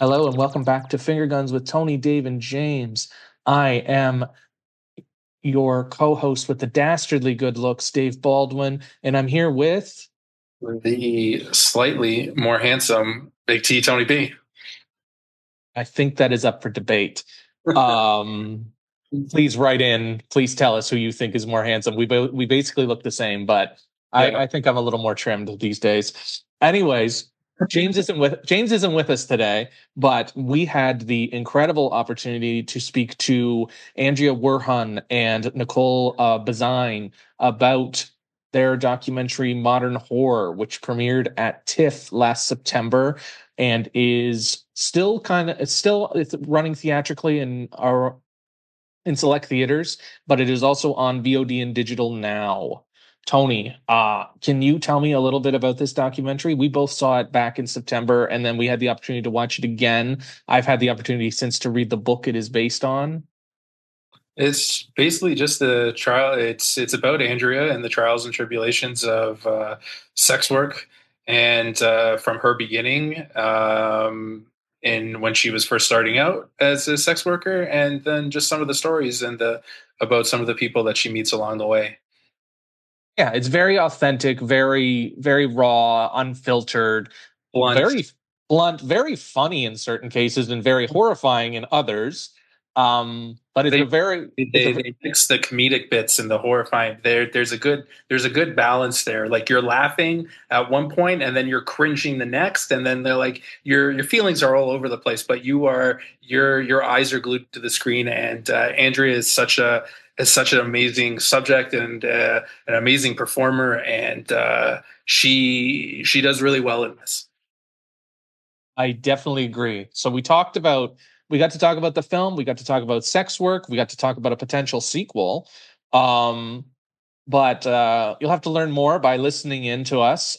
Hello and welcome back to Finger Guns with Tony, Dave, and James. I am your co-host with the dastardly good looks, Dave Baldwin, and I'm here with The slightly more handsome Big T Tony B. I think that is up for debate. Um, please write in. Please tell us who you think is more handsome. We basically look the same, but Yeah. I think I'm a little more trimmed these days. Anyways, James isn't with us today, but we had the incredible opportunity to speak to Andrea Werhun and Nicole Bazuin about their documentary Modern Horror, which premiered at TIFF last September and is still it's running theatrically in select theaters, but it is also on VOD and digital now. Tony, can you tell me a little bit about this documentary? We both saw it back in September, and then we had the opportunity to watch it again. I've had the opportunity since to read the book it is based on. It's basically just a trial. It's about Andrea and the trials and tribulations of sex work, and from her beginning, and when she was first starting out as a sex worker, and then just some of the stories and the about some of the people that she meets along the way. Yeah, it's very authentic, very raw, unfiltered, Blunt. very blunt, very funny in certain cases, and very horrifying in others. But it's They a very it's a they mix the comedic bits and the horrifying. There's a good balance there. Like you're laughing at one point and then you're cringing the next, and then they're like your feelings are all over the place, but your eyes are glued to the screen. And Andrea is such an amazing subject and an amazing performer, and she does really well in this. I definitely agree. So we got to talk about the film, we got to talk about sex work, we got to talk about a potential sequel. Um, but you'll have to learn more by listening in to us.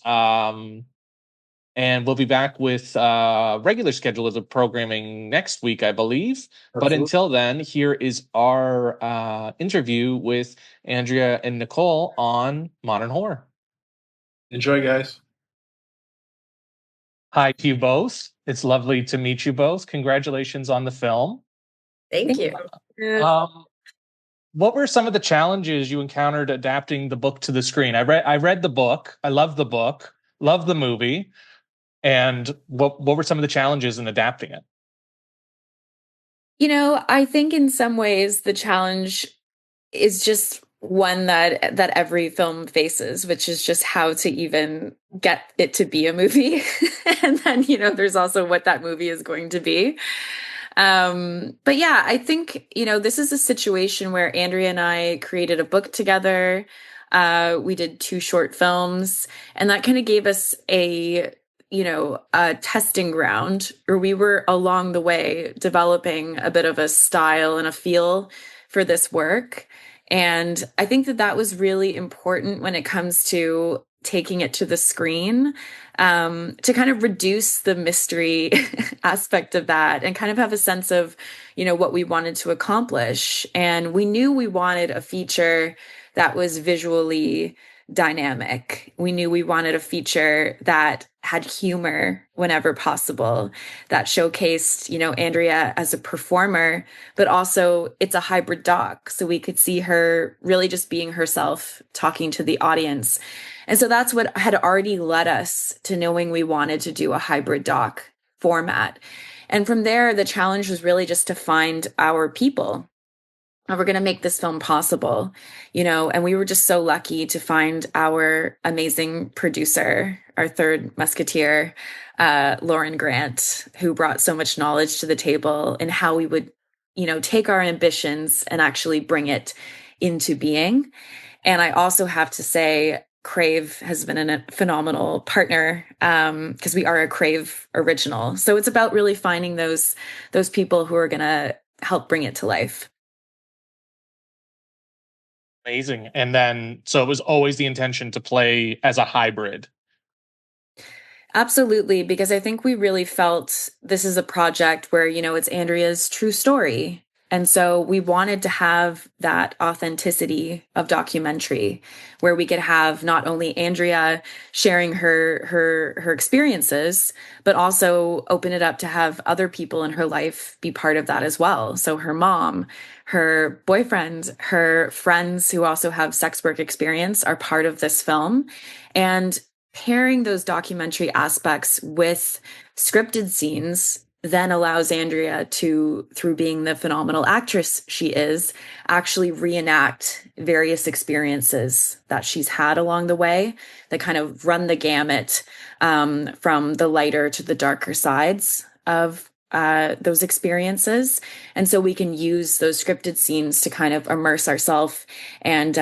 And we'll be back with regular schedule of the programming next week, I believe. But Absolutely. until then, here is our interview with Andrea and Nicole on Modern Horror. Enjoy, guys. Hi to you both. It's lovely to meet you both. Congratulations on the film. Thank you. Um, what were some of the challenges you encountered adapting the book to the screen? I read the book. I love the book. Love the movie. And what were some of the challenges in adapting it? I think in some ways the challenge is just one that every film faces, which is just how to even get it to be a movie. And then, there's also what that movie is going to be. But yeah, I think, this is a situation where Andrea and I created a book together. We did two short films, and that kind of gave us a testing ground where we were along the way developing a bit of a style and a feel for this work. And I think that was really important when it comes to taking it to the screen, to kind of reduce the mystery aspect of that and kind of have a sense of, what we wanted to accomplish. And we knew we wanted a feature that was visually dynamic. We knew we wanted a feature that had humor whenever possible, that showcased, Andrea as a performer, but also it's a hybrid doc. So we could see her really just being herself, talking to the audience. And so that's what had already led us to knowing we wanted to do a hybrid doc format. And from there, the challenge was really just to find our people. We're going to make this film possible, and we were just so lucky to find our amazing producer, our third musketeer, Lauren Grant, who brought so much knowledge to the table and how we would, take our ambitions and actually bring it into being. And I also have to say, Crave has been a phenomenal partner, because we are a Crave original. So it's about really finding those people who are going to help bring it to life. Amazing. And then, so it was always the intention to play as a hybrid. Absolutely, because I think we really felt this is a project where, it's Andrea's true story. And so we wanted to have that authenticity of documentary where we could have not only Andrea sharing her experiences, but also open it up to have other people in her life be part of that as well. So her mom, her boyfriend, her friends who also have sex work experience are part of this film. And pairing those documentary aspects with scripted scenes then allows Andrea to, through being the phenomenal actress she is, actually reenact various experiences that she's had along the way that kind of run the gamut from the lighter to the darker sides of those experiences. And so we can use those scripted scenes to kind of immerse ourselves and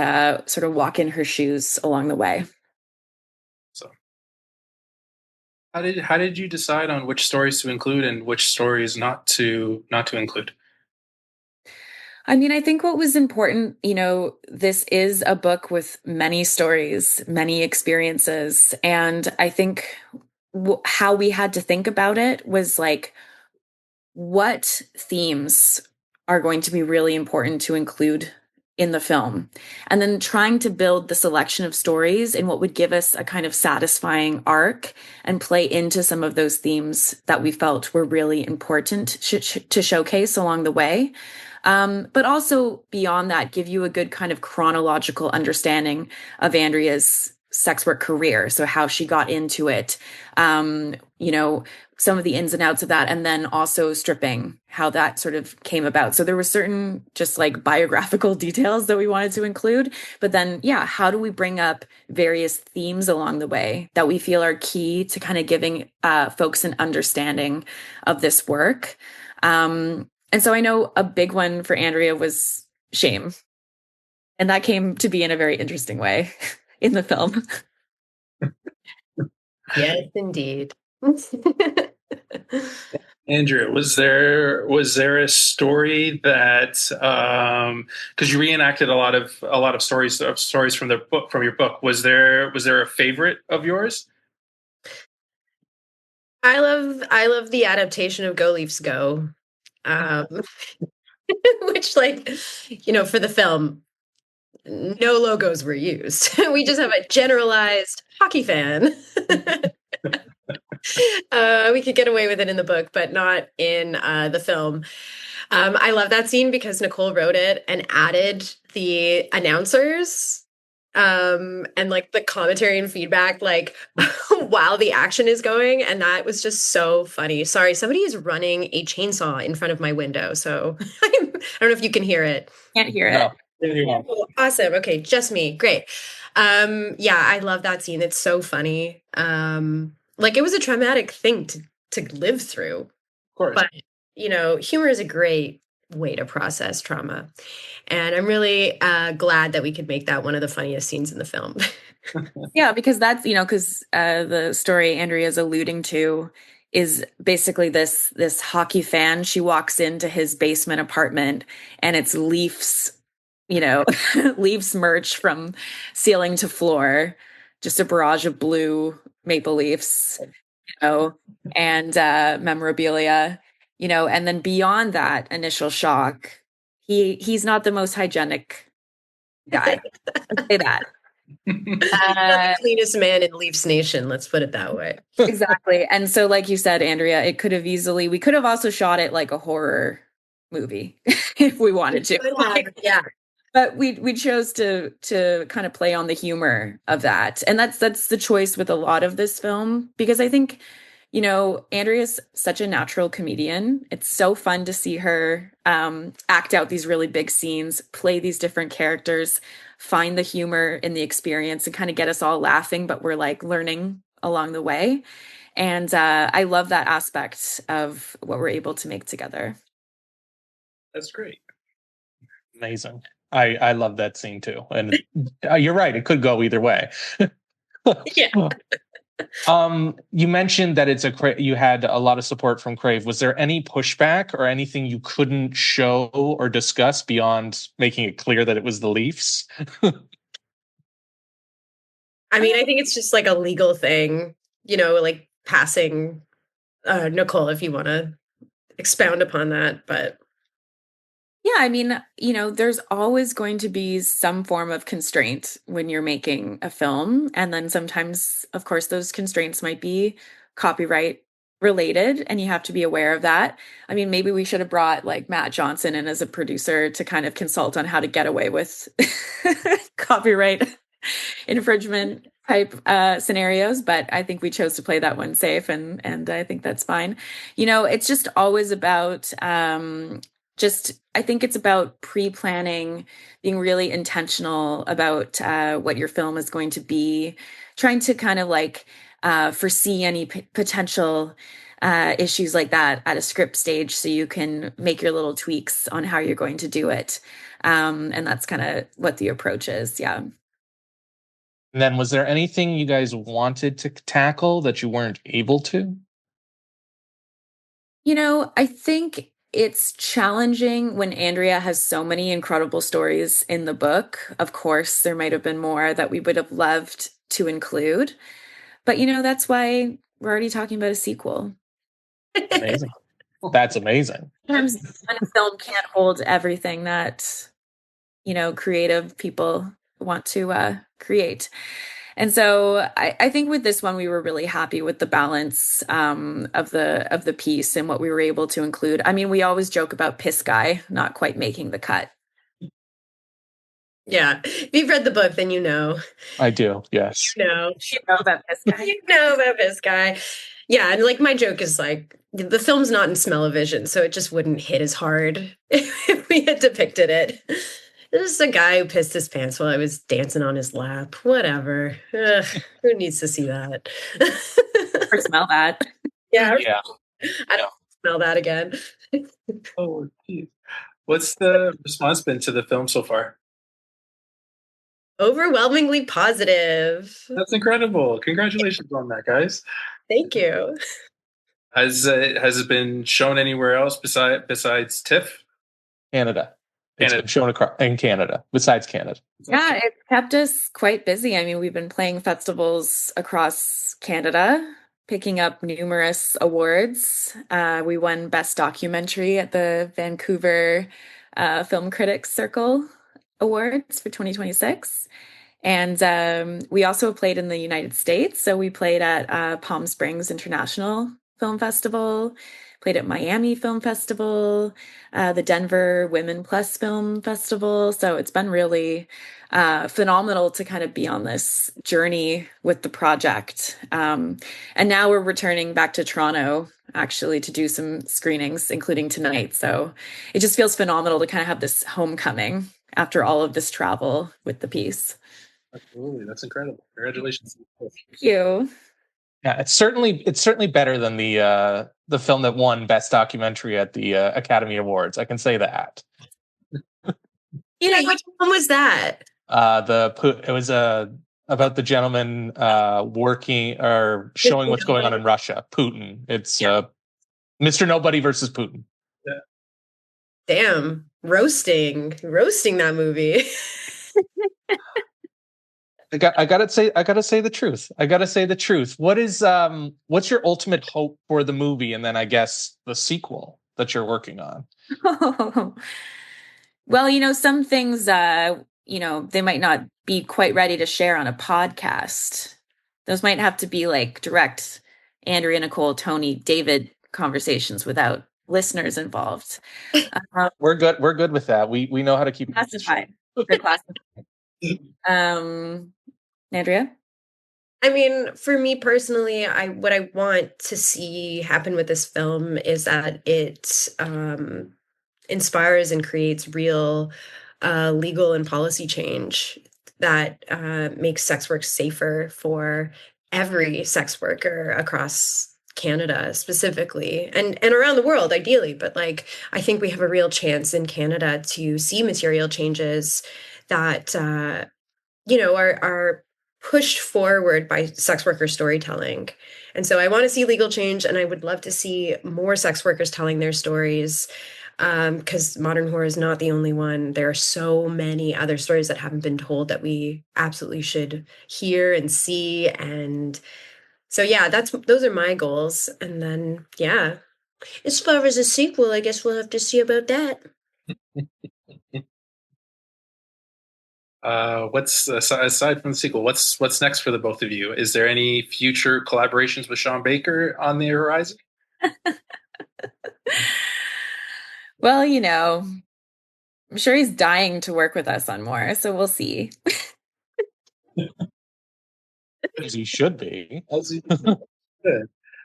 sort of walk in her shoes along the way. So how did you decide on which stories to include and which stories not to include? I mean, I think what was important, this is a book with many stories, many experiences. And I think how we had to think about it was like, what themes are going to be really important to include in the film? And then trying to build the selection of stories in what would give us a kind of satisfying arc and play into some of those themes that we felt were really important to showcase along the way. But also beyond that, give you a good kind of chronological understanding of Andrea's sex work career. So how she got into it, some of the ins and outs of that, and then also stripping, how that sort of came about. So there were certain just like biographical details that we wanted to include. But then, yeah, how do we bring up various themes along the way that we feel are key to kind of giving folks an understanding of this work? And so I know a big one for Andrea was shame. And that came to be in a very interesting way in the film. Yes, indeed. Andrew, was there a story that because you reenacted a lot of stories from your book, was there a favorite of yours? I love the adaptation of Go Leafs Go. Um, which for the film, no logos were used. We just have a generalized hockey fan. We could get away with it in the book, but not in the film. I love that scene because Nicole wrote it and added the announcers and like the commentary and feedback like while the action is going, and that was just so funny. Sorry, somebody is running a chainsaw in front of my window, so I don't know if you can hear it. Can't hear No. it. Oh, awesome. Okay, just me. Great. Yeah, I love that scene. It's so funny. Like it was a traumatic thing to live through. Of course. But humor is a great way to process trauma. And I'm really glad that we could make that one of the funniest scenes in the film. Yeah, because that's, because the story Andrea's alluding to is basically this hockey fan. She walks into his basement apartment and it's Leafs, Leafs merch from ceiling to floor, just a barrage of blue Maple Leafs, and memorabilia, and then beyond that initial shock, he's not the most hygienic guy. I'd say that. Not the cleanest man in Leafs Nation, let's put it that way. Exactly. And so, like you said, Andrea, we could have also shot it like a horror movie if we wanted to. Yeah. But we chose to kind of play on the humor of that. And that's the choice with a lot of this film, because I think, Andrea's such a natural comedian. It's so fun to see her act out these really big scenes, play these different characters, find the humor in the experience and kind of get us all laughing, but we're like learning along the way. And I love that aspect of what we're able to make together. That's great. Amazing. I love that scene too. And you're right, it could go either way. Yeah. You mentioned that you had a lot of support from Crave. Was there any pushback or anything you couldn't show or discuss beyond making it clear that it was the Leafs? I mean, I think it's just like a legal thing, like passing Nicole, if you want to expound upon that, but Yeah, I mean, there's always going to be some form of constraint when you're making a film. And then sometimes, of course, those constraints might be copyright related, and you have to be aware of that. I mean, maybe we should have brought like Matt Johnson in as a producer to kind of consult on how to get away with copyright infringement type scenarios, but I think we chose to play that one safe, and I think that's fine. It's just always about just I think it's about pre-planning, being really intentional about what your film is going to be, trying to kind of like foresee any potential issues like that at a script stage so you can make your little tweaks on how you're going to do it. And that's kind of what the approach is. Yeah. And then, was there anything you guys wanted to tackle that you weren't able to? I think it's challenging when Andrea has so many incredible stories in the book. Of course, there might have been more that we would have loved to include. But, that's why we're already talking about a sequel. Amazing. That's amazing. Sometimes when a film can't hold everything that, creative people want to create. And so I think with this one, we were really happy with the balance of the piece and what we were able to include. I mean, we always joke about Piss Guy not quite making the cut. Yeah. If you've read the book, then you know. I do, yes. You know about Piss Guy. You know about this guy. Yeah, and like my joke is like the film's not in smell-o-vision, so it just wouldn't hit as hard if we had depicted it. This is a guy who pissed his pants while I was dancing on his lap. Whatever. Ugh, who needs to see that? Or smell that. Yeah. Yeah. I don't smell that again. Oh, geez. What's the response been to the film so far? Overwhelmingly positive. That's incredible. Congratulations on that, guys. Thank you. Has it been shown anywhere else besides TIFF? Canada. It's Canada. been shown in Canada, besides Canada. Yeah, it kept us quite busy. I mean, we've been playing festivals across Canada, picking up numerous awards. We won Best Documentary at the Vancouver Film Critics Circle Awards for 2026. And we also played in the United States. So we played at Palm Springs International Film Festival, played at Miami Film Festival, the Denver Women Plus Film Festival. So it's been really phenomenal to kind of be on this journey with the project. And now we're returning back to Toronto actually to do some screenings, including tonight. So it just feels phenomenal to kind of have this homecoming after all of this travel with the piece. Absolutely, that's incredible. Congratulations. Thank you. Yeah, it's certainly better than the film that won Best Documentary at the Academy Awards. I can say that. Which one was that? It was about the gentleman working or showing what's going on in Russia. Putin. It's Mr. Nobody versus Putin. Yeah. Damn, roasting that movie. I gotta say the truth. I gotta say the truth. What's your ultimate hope for the movie, and then I guess the sequel that you're working on? Well, some things, they might not be quite ready to share on a podcast. Those might have to be like direct Andrea, Nicole, Tony, David conversations without listeners involved. We're good. We're good with that. We know how to keep classified. They're classified. Andrea? I mean, for me personally, what I want to see happen with this film is that it inspires and creates real legal and policy change that makes sex work safer for every sex worker across Canada specifically and around the world ideally. But like, I think we have a real chance in Canada to see material changes that, are pushed forward by sex worker storytelling. And so I want to see legal change, and I would love to see more sex workers telling their stories, because modern horror is not the only one. There are so many other stories that haven't been told that we absolutely should hear and see. And so, yeah, those are my goals. And then, yeah, as far as a sequel, I guess we'll have to see about that. What's aside from the sequel? What's next for the both of you? Is there any future collaborations with Sean Baker on the horizon? Well, I'm sure he's dying to work with us on more, so we'll see. As he should be.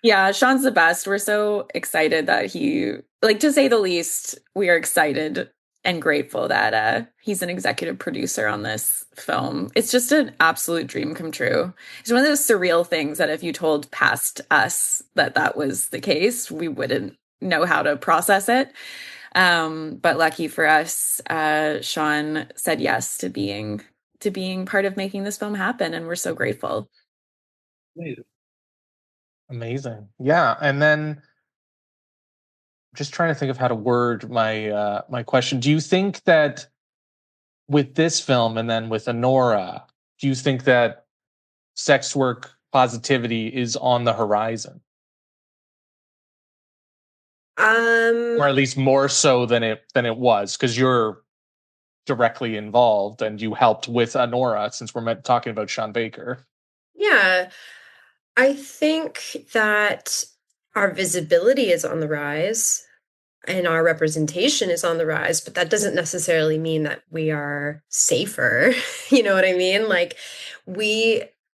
Yeah, Sean's the best. We're so excited that to say the least, we are excited and grateful that he's an executive producer on this film. It's just an absolute dream come true. It's one of those surreal things that if you told past us that was the case, we wouldn't know how to process it. But lucky for us, Sean said yes to being part of making this film happen, and we're so grateful. Amazing. Yeah. And then just trying to think of how to word my question. Do you think that with this film and then with Honora, do you think that sex work positivity is on the horizon? Or at least more so than it was, because you're directly involved and you helped with Honora, since we're talking about Sean Baker. Yeah, I think that our visibility is on the rise and our representation is on the rise, but that doesn't necessarily mean that we are safer. You know what I mean? Like,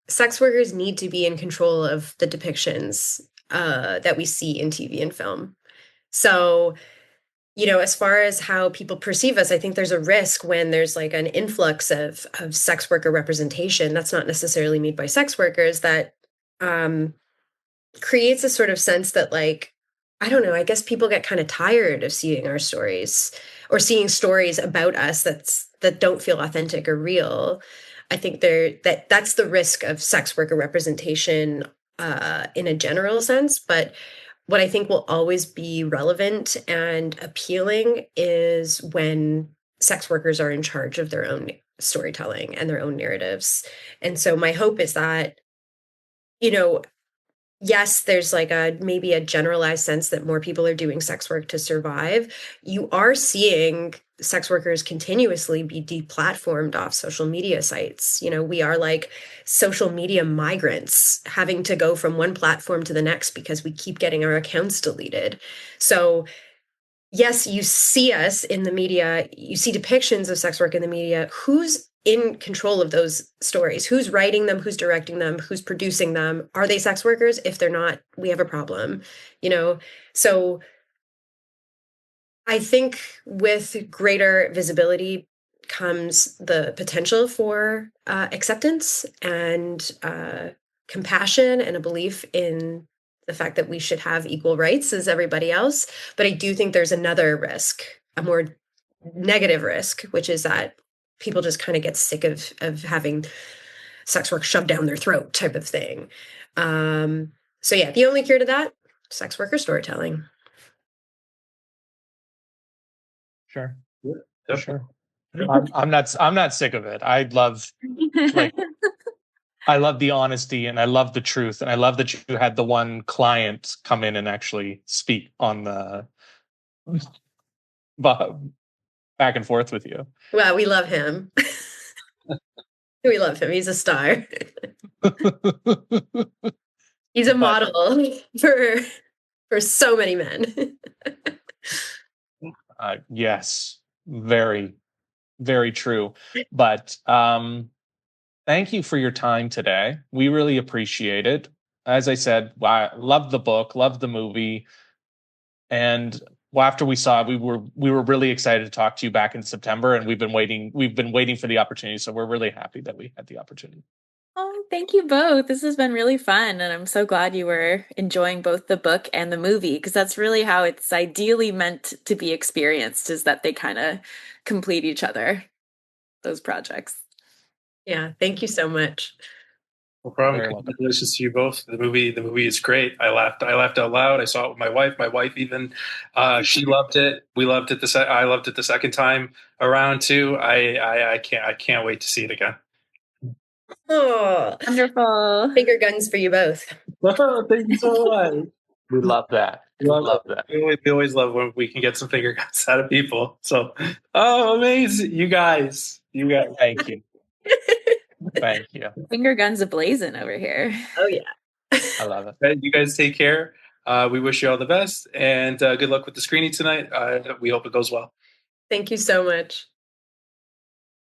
sex workers need to be in control of the depictions that we see in TV and film. So, as far as how people perceive us, I think there's a risk when there's like an influx of sex worker representation that's not necessarily made by sex workers that creates a sort of sense that, like, I don't know, I guess people get kind of tired of seeing our stories or seeing stories about us that don't feel authentic or real. I think that's the risk of sex worker representation in a general sense, but what I think will always be relevant and appealing is when sex workers are in charge of their own storytelling and their own narratives. And so my hope is that, yes, there's like maybe a generalized sense that more people are doing sex work to survive. You are seeing sex workers continuously be deplatformed off social media sites. We are like social media migrants having to go from one platform to the next because we keep getting our accounts deleted. So yes, you see us in the media, you see depictions of sex work in the media. Who's in control of those stories? Who's writing them? Who's directing them? Who's producing them? Are they sex workers? If they're not, we have a problem, So I think with greater visibility comes the potential for acceptance and compassion and a belief in the fact that we should have equal rights as everybody else. But I do think there's another risk, a more negative risk, which is that people just kind of get sick of having sex work shoved down their throat type of thing. So yeah, the only cure to that, sex worker storytelling. Sure. Yeah, sure. I'm not sick of it. I love the honesty and I love the truth, and I love that you had the one client come in and actually speak on the back and forth with you. Well, we love him. We love him. He's a star. He's a model for so many men. Yes, very, very true. But thank you for your time today. We really appreciate it. As I said, I love the book, love the movie, and after we saw it, we were really excited to talk to you back in September, and we've been waiting for the opportunity. So we're really happy that we had the opportunity. Oh, thank you both. This has been really fun, and I'm so glad you were enjoying both the book and the movie, because that's really how it's ideally meant to be experienced, is that they kind of complete each other, those projects. Yeah, thank you so much. No problem. Congratulations to you both. The movie is great. I laughed out loud. I saw it with my wife. My wife even she loved it. We loved it. I loved it the second time around too. I can't wait to see it again. Oh, wonderful. Finger guns for you both. Thank you so much. We love that. We love that. We always love when we can get some finger guns out of people. So, amazing. You guys. Thank you. Thank you. Finger guns ablazing over here. Oh yeah. I love it. You guys take care. We wish you all the best, and good luck with the screening tonight. We hope it goes well. Thank you so much.